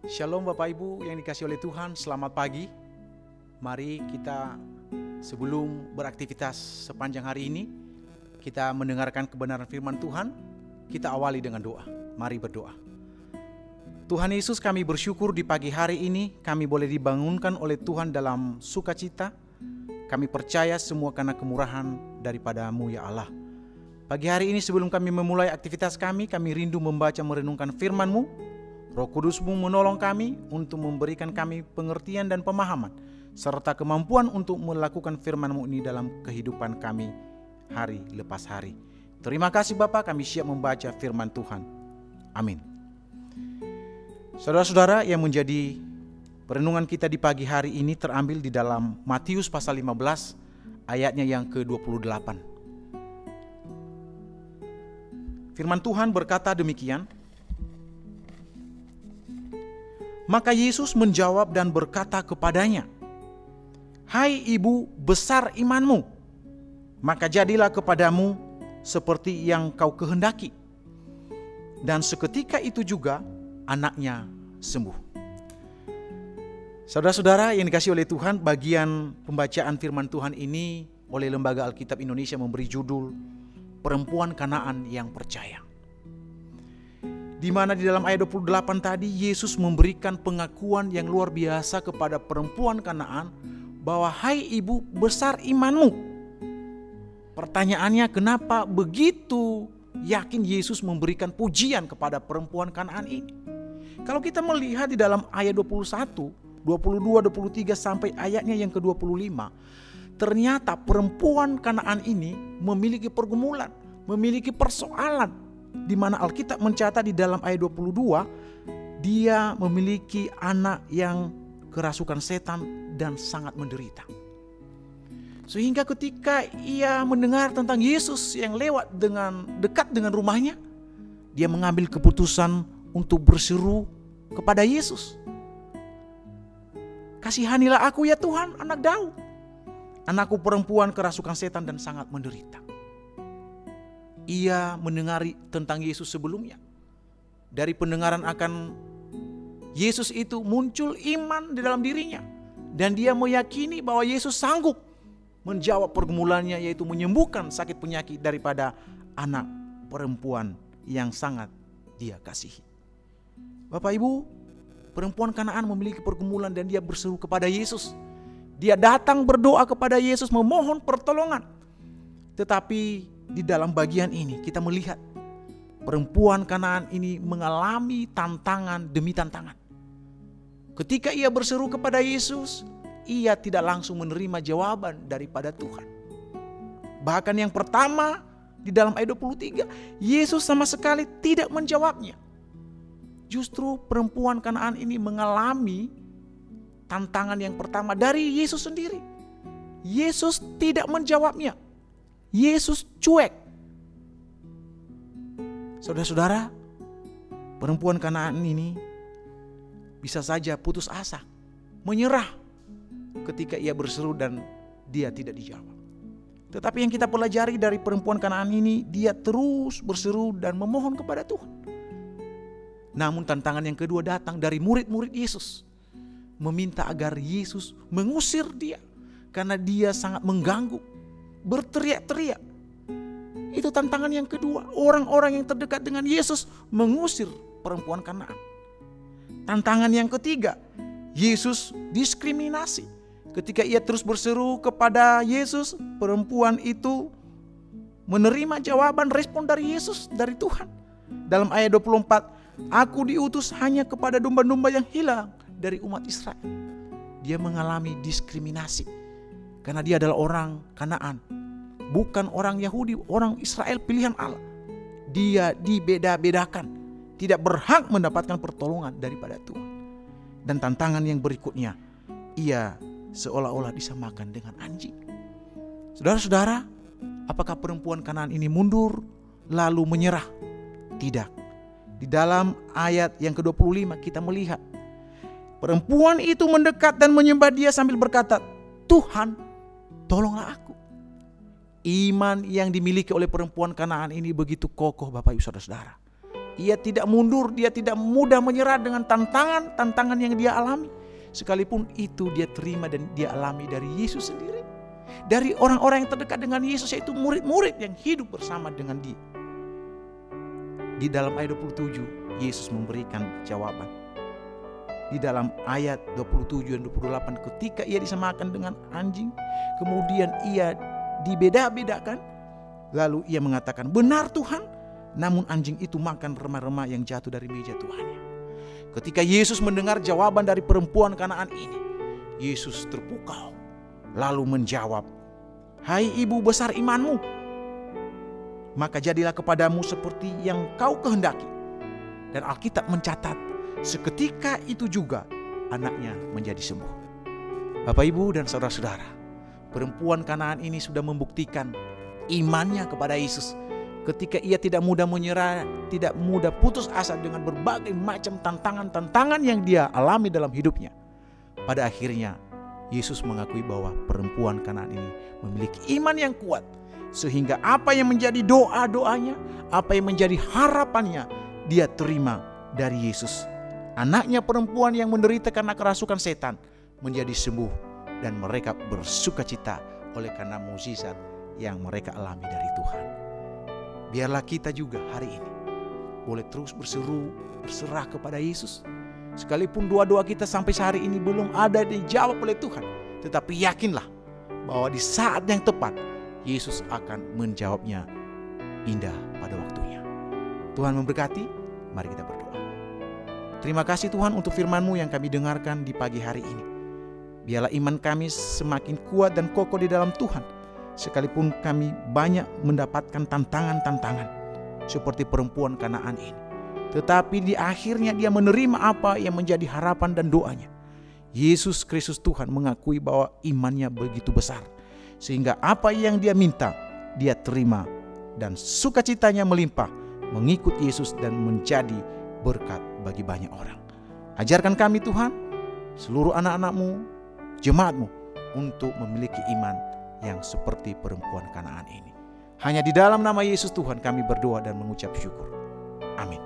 Shalom Bapak Ibu yang dikasihi oleh Tuhan, selamat pagi. Mari kita sebelum beraktivitas sepanjang hari ini, kita mendengarkan kebenaran firman Tuhan. Kita awali dengan doa. Mari berdoa. Tuhan Yesus, kami bersyukur di pagi hari ini kami boleh dibangunkan oleh Tuhan dalam sukacita. Kami percaya semua karena kemurahan daripada-Mu ya Allah. Pagi hari ini sebelum kami memulai aktivitas kami rindu membaca merenungkan firman-Mu. Roh Kudus-Mu menolong kami untuk memberikan kami pengertian dan pemahaman, serta kemampuan untuk melakukan firman-Mu ini dalam kehidupan kami hari lepas hari. Terima kasih Bapa, kami siap membaca firman Tuhan. Amin. Saudara-saudara, yang menjadi perenungan kita di pagi hari ini terambil di dalam Matius pasal 15 ayatnya yang ke-28. Firman Tuhan berkata demikian. Maka Yesus menjawab dan berkata kepadanya, "Hai ibu, besar imanmu, maka jadilah kepadamu seperti yang kau kehendaki." Dan seketika itu juga anaknya sembuh. Saudara-saudara yang dikasihi oleh Tuhan, bagian pembacaan firman Tuhan ini oleh Lembaga Alkitab Indonesia memberi judul Perempuan Kanaan yang Percaya. Di mana di dalam ayat 28 tadi Yesus memberikan pengakuan yang luar biasa kepada perempuan Kanaan bahwa hai ibu, besar imanmu. Pertanyaannya, kenapa begitu yakin Yesus memberikan pujian kepada perempuan Kanaan ini? Kalau kita melihat di dalam ayat 21, 22, 23 sampai ayatnya yang ke-25, ternyata perempuan Kanaan ini memiliki pergumulan, memiliki persoalan. Di mana Alkitab mencatat di dalam ayat 22, dia memiliki anak yang kerasukan setan dan sangat menderita. Sehingga ketika ia mendengar tentang Yesus yang lewat dekat dengan rumahnya, dia mengambil keputusan untuk berseru kepada Yesus. "Kasihanilah aku ya Tuhan, anak Daud. Anakku perempuan kerasukan setan dan sangat menderita." Ia mendengari tentang Yesus sebelumnya. Dari pendengaran akan Yesus itu muncul iman di dalam dirinya. Dan dia meyakini bahwa Yesus sanggup menjawab pergumulannya, yaitu menyembuhkan sakit penyakit daripada anak perempuan yang sangat dia kasihi. Bapak Ibu, perempuan Kanaan memiliki pergumulan dan dia berseru kepada Yesus. Dia datang berdoa kepada Yesus memohon pertolongan. Tetapi di dalam bagian ini kita melihat perempuan Kanaan ini mengalami tantangan demi tantangan. Ketika ia berseru kepada Yesus, ia tidak langsung menerima jawaban daripada Tuhan. Bahkan yang pertama di dalam ayat 23, Yesus sama sekali tidak menjawabnya. Justru perempuan Kanaan ini mengalami tantangan yang pertama dari Yesus sendiri. Yesus tidak menjawabnya. Yesus cuek. Saudara-saudara, perempuan Kanaan ini bisa saja putus asa, menyerah ketika ia berseru dan dia tidak dijawab. Tetapi yang kita pelajari dari perempuan Kanaan ini, dia terus berseru dan memohon kepada Tuhan. Namun tantangan yang kedua datang dari murid-murid Yesus, meminta agar Yesus mengusir dia karena dia sangat mengganggu, berteriak-teriak. Itu tantangan yang kedua. Orang-orang yang terdekat dengan Yesus mengusir perempuan Kanaan. Tantangan yang ketiga, Yesus diskriminasi. Ketika ia terus berseru kepada Yesus, perempuan itu menerima jawaban respon dari Yesus, dari Tuhan. Dalam ayat 24, "Aku diutus hanya kepada domba-domba yang hilang dari umat Israel." Dia mengalami diskriminasi. Karena dia adalah orang Kanaan, bukan orang Yahudi, orang Israel pilihan Allah. Dia dibeda-bedakan, tidak berhak mendapatkan pertolongan daripada Tuhan. Dan tantangan yang berikutnya, ia seolah-olah disamakan dengan anjing. Saudara-saudara, apakah perempuan Kanaan ini mundur lalu menyerah? Tidak. Di dalam ayat yang ke-25 kita melihat perempuan itu mendekat dan menyembah dia sambil berkata, "Tuhan, tolonglah aku." Iman yang dimiliki oleh perempuan Kanaan ini begitu kokoh Bapak Ibu Saudara-saudara. Ia tidak mundur, dia tidak mudah menyerah dengan tantangan yang dia alami. Sekalipun itu dia terima dan dia alami dari Yesus sendiri. Dari orang-orang yang terdekat dengan Yesus, yaitu murid-murid yang hidup bersama dengan dia. Di dalam ayat 27, Yesus memberikan jawaban. Di dalam ayat 27 dan 28, ketika ia disamakan dengan anjing, kemudian ia dibeda-bedakan, lalu ia mengatakan, "Benar Tuhan," namun anjing itu makan remah-remah yang jatuh dari meja tuannya. Ketika Yesus mendengar jawaban dari perempuan Kanaan ini, Yesus terpukau, lalu menjawab, "Hai ibu besar imanmu, maka jadilah kepadamu seperti yang kau kehendaki." Dan Alkitab mencatat, seketika itu juga anaknya menjadi sembuh. Bapak, Ibu, dan saudara-saudara, perempuan Kanaan ini sudah membuktikan imannya kepada Yesus. Ketika ia tidak mudah menyerah, tidak mudah putus asa dengan berbagai macam tantangan yang dia alami dalam hidupnya. Pada akhirnya, Yesus mengakui bahwa perempuan Kanaan ini memiliki iman yang kuat. Sehingga apa yang menjadi doa-doanya, apa yang menjadi harapannya, dia terima dari Yesus. Anaknya perempuan yang menderita karena kerasukan setan menjadi sembuh. Dan mereka bersukacita oleh karena mukjizat yang mereka alami dari Tuhan. Biarlah kita juga hari ini boleh terus berserah kepada Yesus. Sekalipun doa-doa kita sampai sehari ini belum ada dijawab oleh Tuhan, tetapi yakinlah bahwa di saat yang tepat Yesus akan menjawabnya indah pada waktunya. Tuhan memberkati, mari kita berdoa. Terima kasih Tuhan untuk firman-Mu yang kami dengarkan di pagi hari ini. Biarlah iman kami semakin kuat dan kokoh di dalam Tuhan. Sekalipun kami banyak mendapatkan tantangan-tantangan seperti perempuan Kanaan ini. Tetapi di akhirnya dia menerima apa yang menjadi harapan dan doanya. Yesus Kristus Tuhan mengakui bahwa imannya begitu besar. Sehingga apa yang dia minta, dia terima. Dan sukacitanya melimpah mengikut Yesus dan menjadi berkat bagi banyak orang. Ajarkan kami Tuhan, seluruh anak-anak-Mu, jemaat-Mu, untuk memiliki iman yang seperti perempuan Kanaan ini. Hanya di dalam nama Yesus Tuhan kami berdoa dan mengucap syukur. Amin.